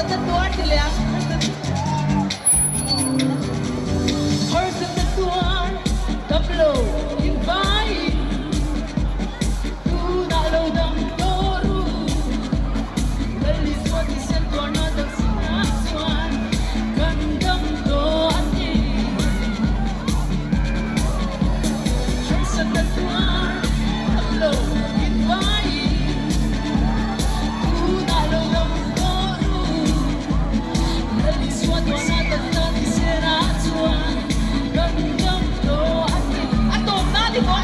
tatuar sila. Horse at tatuar, tablo, invite. Tunalo ng toro. Dalis mo di sentuar na ng sinasuan. Gandang to atin. Horse at tatuar, tablo, invite. Tunalo ng toro. Dalis mo di sentuar na ng sinasuan. Gandang to atin. Ato, nali mo